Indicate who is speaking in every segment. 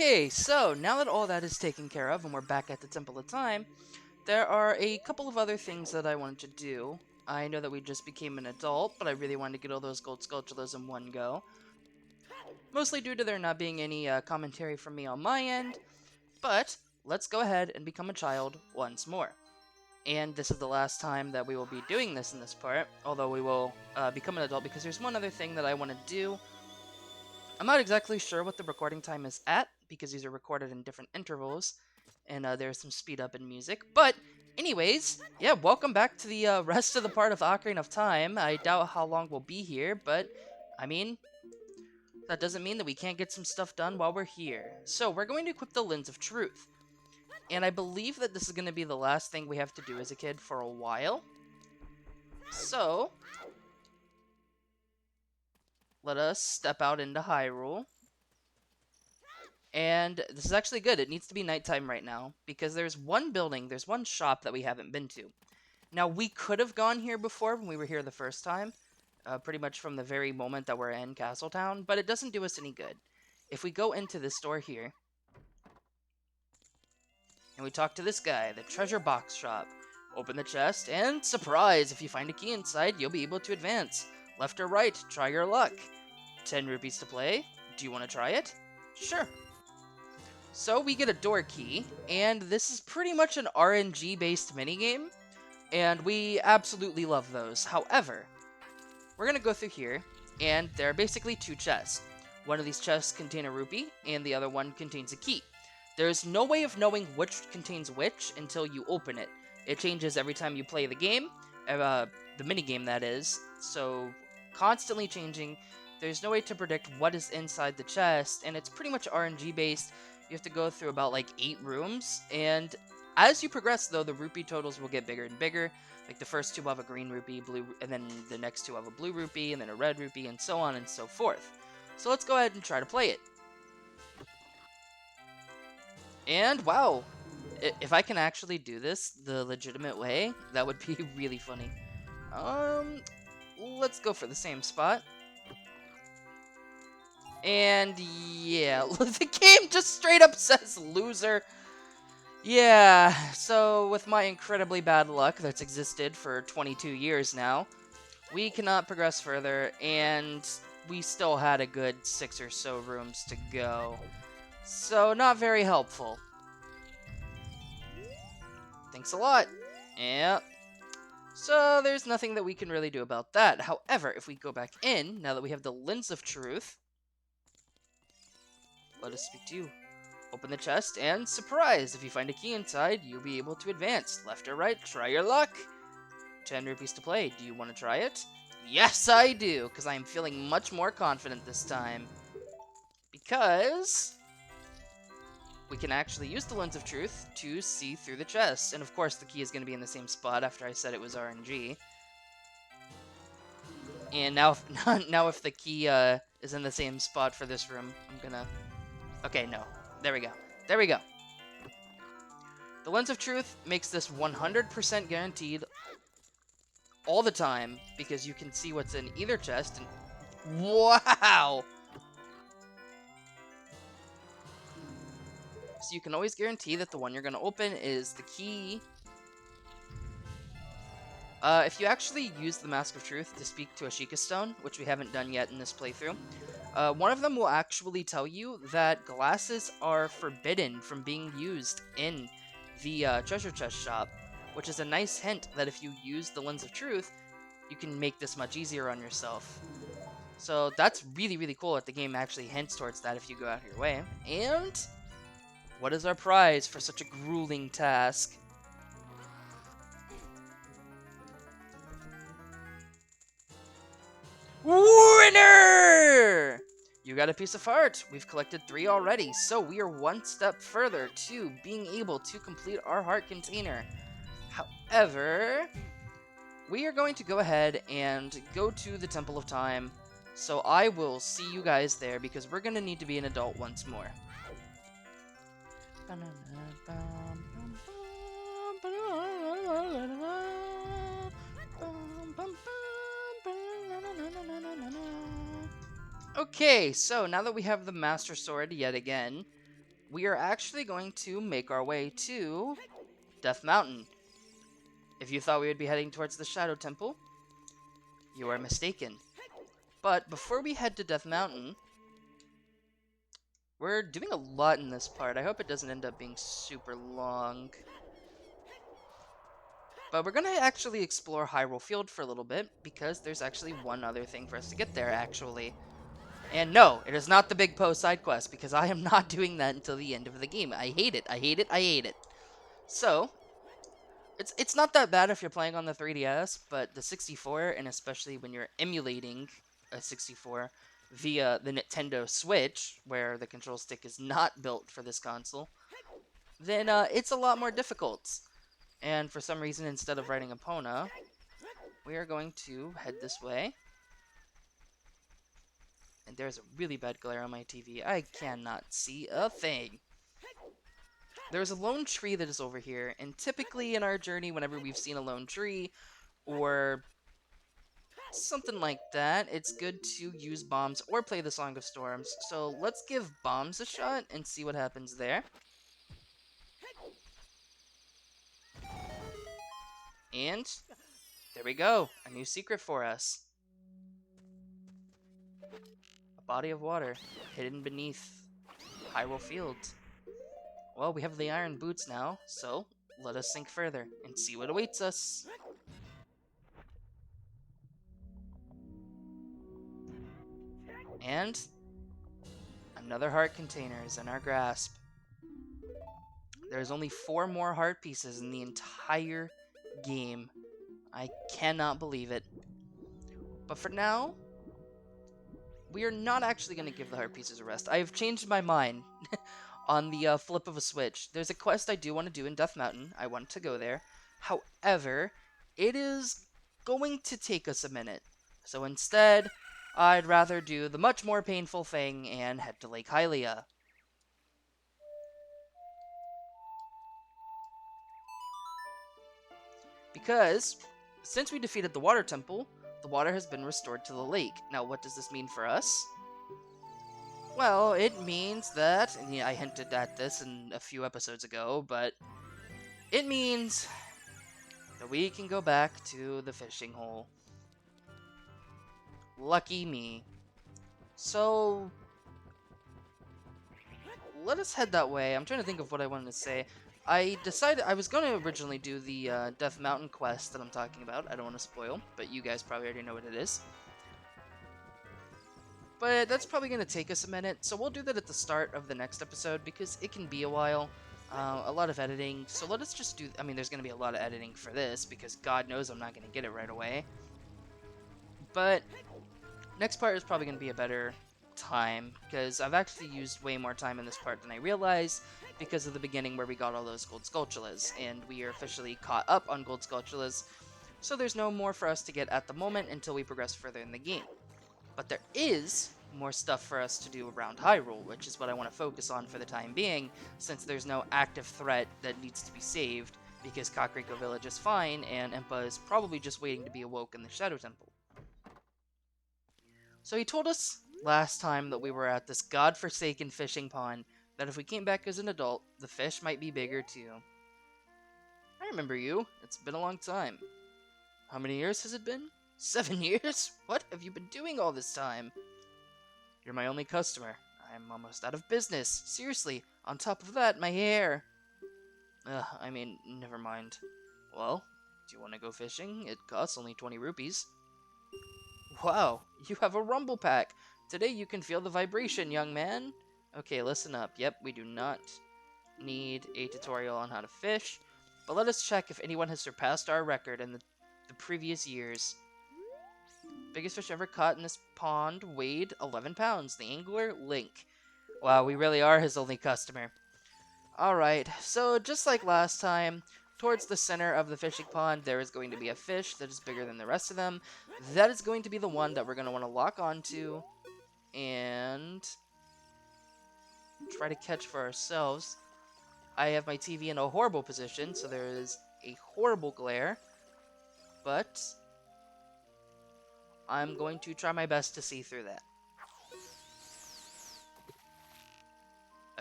Speaker 1: Okay, so now that all that is taken care of and we're back at the Temple of Time, there are a couple of other things that I wanted to do. I know that we just became an adult, but I really wanted to get all those gold skulltulas in one go. Mostly due to there not being any commentary from me on my end, but let's go ahead and become a child once more. And this is the last time that we will be doing this in this part, although we will become an adult because there's one other thing that I want to do. I'm not exactly sure what the recording time is at, because these are recorded in different intervals, and there's some speed up in music. But anyways, yeah, welcome back to the rest of the part of Ocarina of Time. I doubt how long we'll be here, but I mean, that doesn't mean that we can't get some stuff done while we're here. So we're going to equip the Lens of Truth. And I believe that this is going to be the last thing we have to do as a kid for a while. So, let us step out into Hyrule. And this is actually good. It needs to be nighttime right now, because there's one shop that we haven't been to. Now, we could have gone here before when we were here the first time, pretty much from the very moment that we're in Castletown, but it doesn't do us any good. If we go into this store here, and we talk to this guy, the treasure box shop, open the chest, and surprise! If you find a key inside, you'll be able to advance. Left or right, try your luck. 10 rupees to play. Do you want to try it? Sure. So we get a door key, and this is pretty much an RNG-based minigame, and we absolutely love those. However, we're going to go through here, and there are basically two chests. One of these chests contains a rupee, and the other one contains a key. There's no way of knowing which contains which until you open it. It changes every time you play the game, the minigame that is, so constantly changing. There's no way to predict what is inside the chest, and it's pretty much RNG-based. You have to go through about like 8 rooms, and as you progress though, the rupee totals will get bigger and bigger. Like the first 2 have a green rupee, blue, and then the next 2 have a blue rupee, and then a red rupee, and so on and so forth. So let's go ahead and try to play it. And wow, if I can actually do this the legitimate way, that would be really funny. Let's go for the same spot. And yeah, the game just straight up says loser. Yeah, so with my incredibly bad luck that's existed for 22 years now, we cannot progress further, and we still had a good 6 or so rooms to go. So not very helpful. Thanks a lot. Yeah. So there's nothing that we can really do about that. However, if we go back in, now that we have the Lens of Truth, let us speak to you. Open the chest, and surprise! If you find a key inside, you'll be able to advance. Left or right, try your luck. 10 rupees to play. Do you want to try it? Yes, I do, because I am feeling much more confident this time. Because we can actually use the Lens of Truth to see through the chest. And of course, the key is going to be in the same spot after I said it was RNG. And now if the key is in the same spot for this room, I'm gonna... Okay, no. There we go. There we go. The Lens of Truth makes this 100% guaranteed all the time, because you can see what's in either chest, and... Wow! So you can always guarantee that the one you're going to open is the key. If you actually use the Mask of Truth to speak to a Sheikah Stone, which we haven't done yet in this playthrough, one of them will actually tell you that glasses are forbidden from being used in the treasure chest shop, which is a nice hint that if you use the Lens of Truth, you can make this much easier on yourself. So that's really, really cool that the game actually hints towards that if you go out of your way. And what is our prize for such a grueling task? Winner! You got a piece of heart. We've collected 3 already, so we are one step further to being able to complete our heart container. However, we are going to go ahead and go to the Temple of Time, so I will see you guys there, because we're going to need to be an adult once more. Okay, so now that we have the Master Sword yet again, we are actually going to make our way to Death Mountain. If you thought we would be heading towards the Shadow Temple, you are mistaken. But before we head to Death Mountain, we're doing a lot in this part. I hope it doesn't end up being super long. But we're going to actually explore Hyrule Field for a little bit, because there's actually one other thing for us to get there, actually. And no, it is not the Big Po side quest, because I am not doing that until the end of the game. I hate it. I hate it. I hate it. So, it's not that bad if you're playing on the 3DS, but the 64, and especially when you're emulating a 64 via the Nintendo Switch, where the control stick is not built for this console, then it's a lot more difficult. And for some reason, instead of riding Epona, we are going to head this way. And there's a really bad glare on my TV. I cannot see a thing. There's a lone tree that is over here, and typically in our journey, whenever we've seen a lone tree, or something like that, it's good to use bombs or play the Song of Storms. So let's give bombs a shot and see what happens there. And there we go, a new secret for us. A body of water hidden beneath Hyrule Field. Well, we have the iron boots now, so let us sink further and see what awaits us. And another heart container is in our grasp. There's only 4 more heart pieces in the entire game. I cannot believe it. But for now, we are not actually going to give the heart pieces a rest. I have changed my mind on the flip of a switch. There's a quest I do want to do in Death Mountain. I want to go there. However, it is going to take us a minute. So instead, I'd rather do the much more painful thing and head to Lake Hylia. Because, since we defeated the Water Temple, the water has been restored to the lake. Now, what does this mean for us? Well, it means that, and yeah, I hinted at this in a few episodes ago, but it means that we can go back to the fishing hole. Lucky me. So, let us head that way. I'm trying to think of what I wanted to say. I decided I was going to originally do the Death Mountain quest that I'm talking about. I don't want to spoil, but you guys probably already know what it is. But that's probably going to take us a minute, so we'll do that at the start of the next episode because it can be a while. A lot of editing, so let us just do... I mean, there's going to be a lot of editing for this because God knows I'm not going to get it right away. But next part is probably going to be a better time because I've actually used way more time in this part than I realized because of the beginning where we got all those gold skulltulas, and we are officially caught up on gold skulltulas, so there's no more for us to get at the moment until we progress further in the game. But there is more stuff for us to do around Hyrule, which is what I want to focus on for the time being, since there's no active threat that needs to be saved, because Kakariko Village is fine, and Impa is probably just waiting to be awoke in the Shadow Temple. So he told us last time that we were at this godforsaken fishing pond, that if we came back as an adult, the fish might be bigger too. I remember you. It's been a long time. How many years has it been? 7 years? What have you been doing all this time? You're my only customer. I'm almost out of business. Seriously, on top of that, my hair. I mean, never mind. Well, do you want to go fishing? It costs only 20 rupees. Wow, you have a rumble pack. Today you can feel the vibration, young man. Okay, listen up. Yep, we do not need a tutorial on how to fish, but let us check if anyone has surpassed our record in the previous years. Biggest fish ever caught in this pond weighed 11 pounds. The angler, Link. Wow, we really are his only customer. Alright, so just like last time, towards the center of the fishing pond, there is going to be a fish that is bigger than the rest of them. That is going to be the one that we're going to want to lock onto and try to catch for ourselves. I have my TV in a horrible position, so there is a horrible glare, but I'm going to try my best to see through that.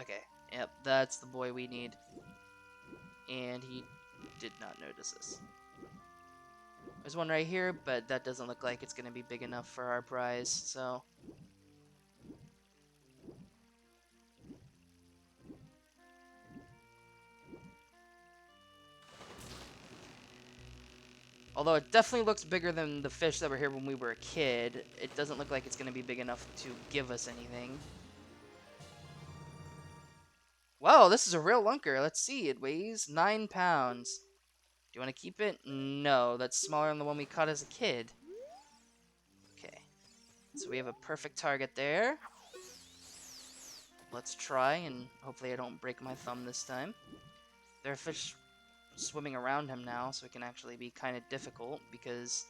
Speaker 1: Okay, Yep, that's the boy we need. And he did not notice us. There's one right here, but that doesn't look like it's going to be big enough for our prize, so... Although it definitely looks bigger than the fish that were here when we were a kid, it doesn't look like it's going to be big enough to give us anything. Wow, this is a real lunker. Let's see, it weighs 9 pounds. Do you want to keep it? No, that's smaller than the one we caught as a kid. Okay, so we have a perfect target there. Let's try, and hopefully I don't break my thumb this time. There are fish swimming around him now, so it can actually be kind of difficult, because...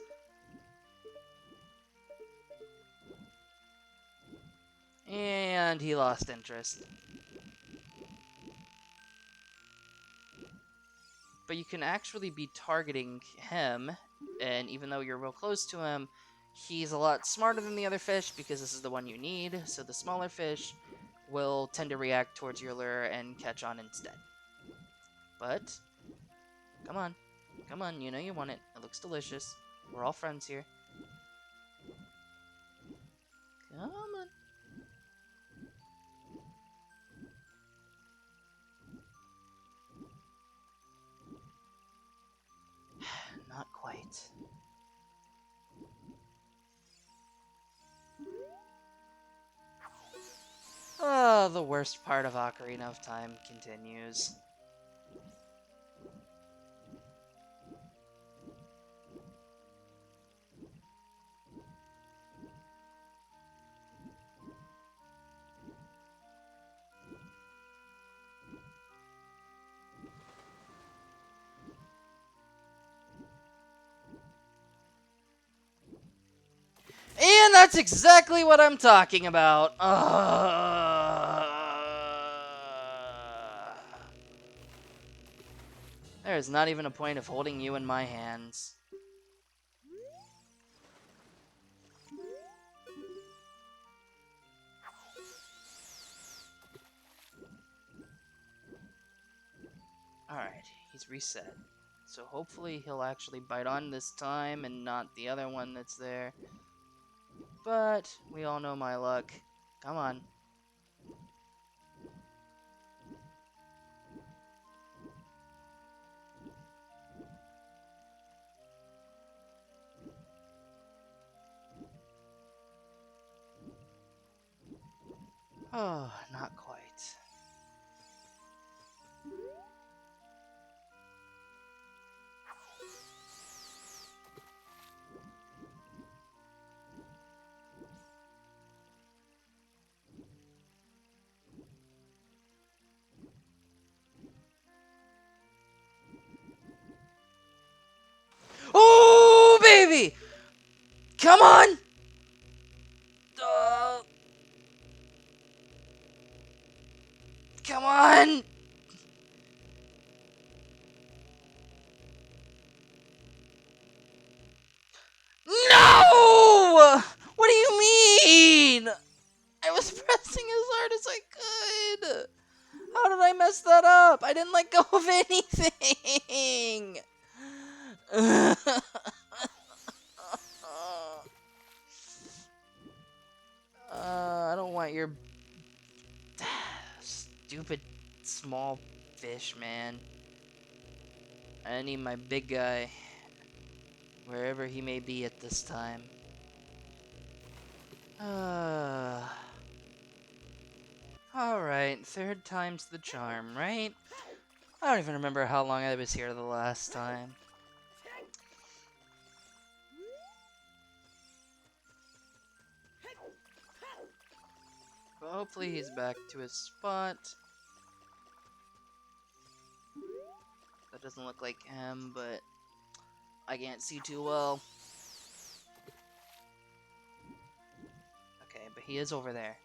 Speaker 1: And he lost interest. But you can actually be targeting him, and even though you're real close to him, he's a lot smarter than the other fish, because this is the one you need, so the smaller fish will tend to react towards your lure and catch on instead. But, come on, you know you want it. It looks delicious. We're all friends here. Come on. Not quite. Oh, the worst part of Ocarina of Time continues. And that's exactly what I'm talking about. There is not even a point of holding you in my hands. Alright, he's reset. So hopefully he'll actually bite on this time and not the other one that's there. But we all know my luck. Come on. Oh, not quite. Oh, baby! Come on! Come on! No! What do you mean? I was pressing as hard as I could. How did I mess that up? I didn't let go of anything. I don't want your stupid small fish, man. I need my big guy, wherever he may be at this time. Alright, third time's the charm, right? I don't even remember how long I was here the last time. But hopefully he's back to his spot. That doesn't look like him, but I can't see too well. Okay, but he is over there.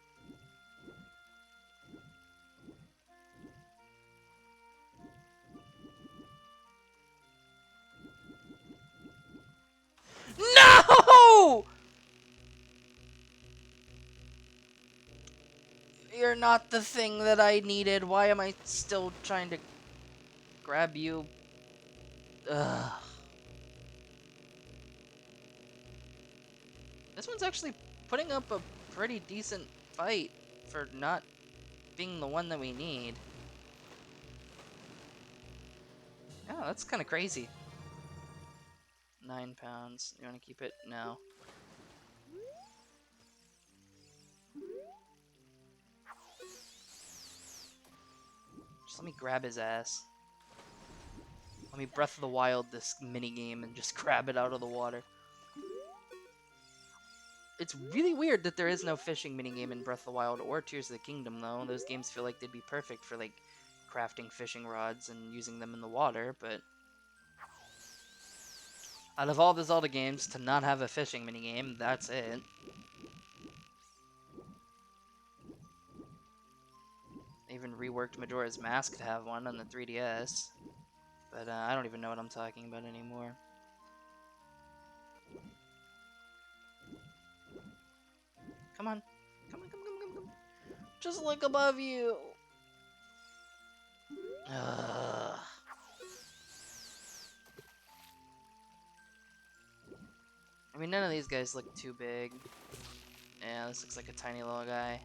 Speaker 1: No! You're not the thing that I needed. Why am I still trying to grab you? Ugh. This one's actually putting up a pretty decent fight for not being the one that we need. Oh, that's kind of crazy. 9 pounds. You want to keep it? No. Just let me grab his ass. Let me Breath of the Wild this minigame and just grab it out of the water. It's really weird that there is no fishing minigame in Breath of the Wild or Tears of the Kingdom, though. Those games feel like they'd be perfect for, like, crafting fishing rods and using them in the water, but out of all the Zelda games, to not have a fishing minigame, that's it. They even reworked Majora's Mask to have one on the 3DS. But I don't even know what I'm talking about anymore. Come on. Come on, come on, come on, come on. Just look above you. Ugh. I mean, none of these guys look too big. Yeah, this looks like a tiny little guy.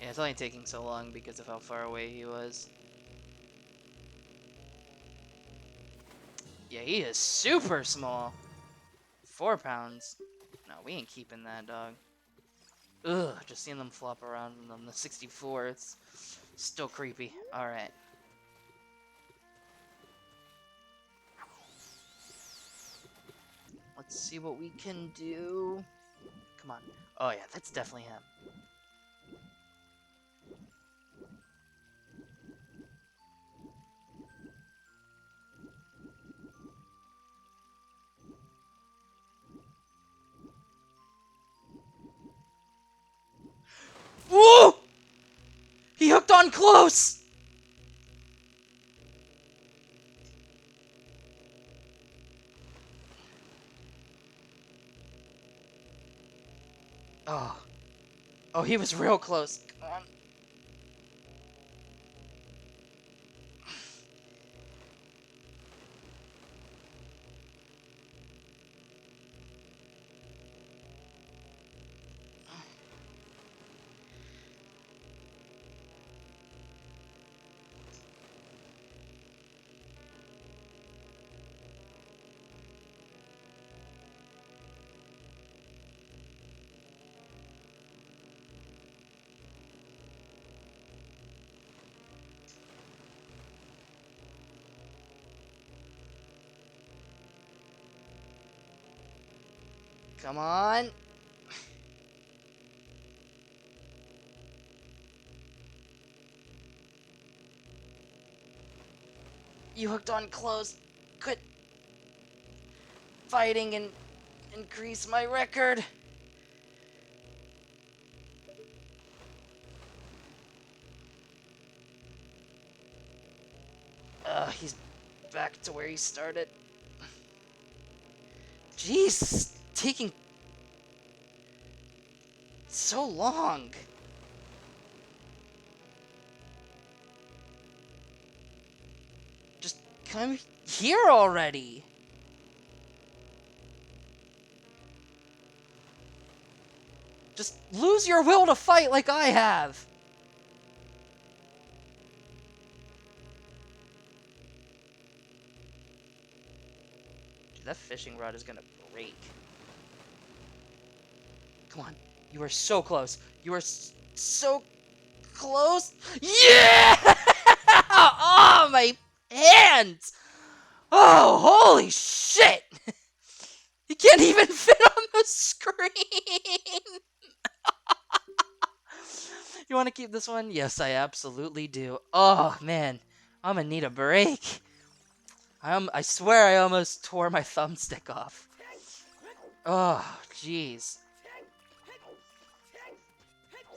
Speaker 1: Yeah, it's only taking so long because of how far away he was. Yeah, he is super small. 4 pounds. No, we ain't keeping that, dog. Ugh, just seeing them flop around on the 64, it's still creepy. Alright. Let's see what we can do. Come on. Oh yeah, that's definitely him. Whoa! He hooked on close! Oh. Oh, he was real close. Come on. Come on. You hooked on close. Quit fighting and increase my record. He's back to where he started. Jeez, taking so long. Just come here already. Just lose your will to fight like I have. Dude, that fishing rod is gonna break. Come on. You are so close. You are so close. Yeah! Oh, my hands! Oh, holy shit! He can't even fit on the screen! You want to keep this one? Yes, I absolutely do. Oh, man. I'm gonna need a break. I swear I almost tore my thumbstick off. Oh, jeez.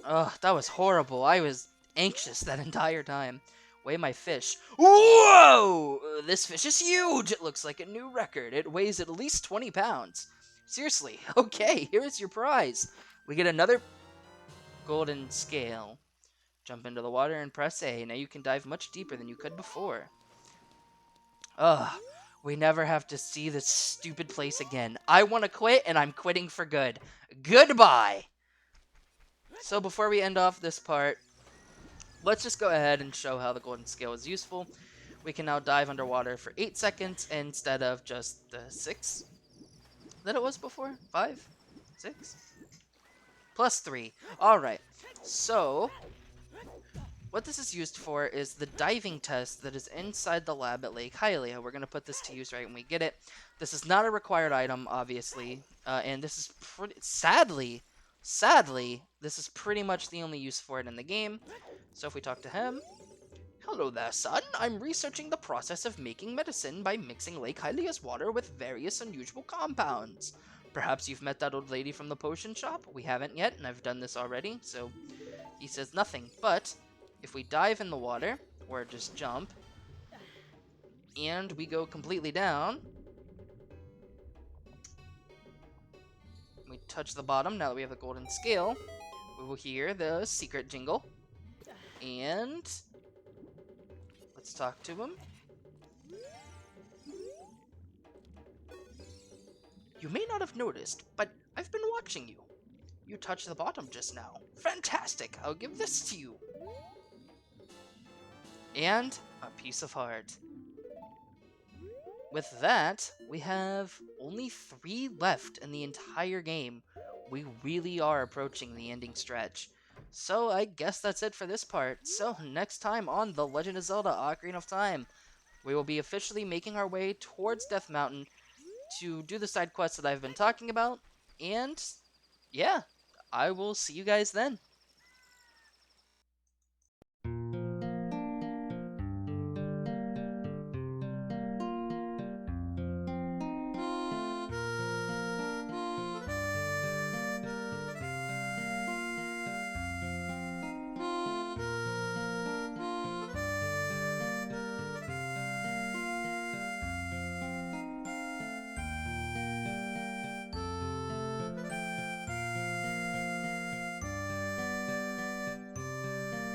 Speaker 1: Oh, that was horrible. I was anxious that entire time. Weigh my fish. Whoa! This fish is huge! It looks like a new record. It weighs at least 20 pounds. Seriously. Okay, here is your prize. We get another golden scale. Jump into the water and press A. Now you can dive much deeper than you could before. Ugh. We never have to see this stupid place again. I want to quit, and I'm quitting for good. Goodbye! So before we end off this part, let's just go ahead and show how the golden scale is useful. We can now dive underwater for 8 seconds instead of just the 6 that it was before. 5? 6? Plus 3. Alright, so what this is used for is the diving test that is inside the lab at Lake Hylia. We're going to put this to use right when we get it. This is not a required item, obviously, and this is pretty... Sadly, this is pretty much the only use for it in the game. So if we talk to him... Hello there, son. I'm researching the process of making medicine by mixing Lake Hylia's water with various unusual compounds. Perhaps you've met that old lady from the potion shop? We haven't yet, and I've done this already, so he says nothing. But if we dive in the water, or just jump, and we go completely down, we touch the bottom, now that we have the golden scale, we will hear the secret jingle, and let's talk to him. You may not have noticed, but I've been watching you. You touched the bottom just now. Fantastic! I'll give this to you. And a piece of heart. With that, we have only 3 left in the entire game. We really are approaching the ending stretch. So I guess that's it for this part. So next time on The Legend of Zelda Ocarina of Time, we will be officially making our way towards Death Mountain to do the side quests that I've been talking about. And yeah, I will see you guys then.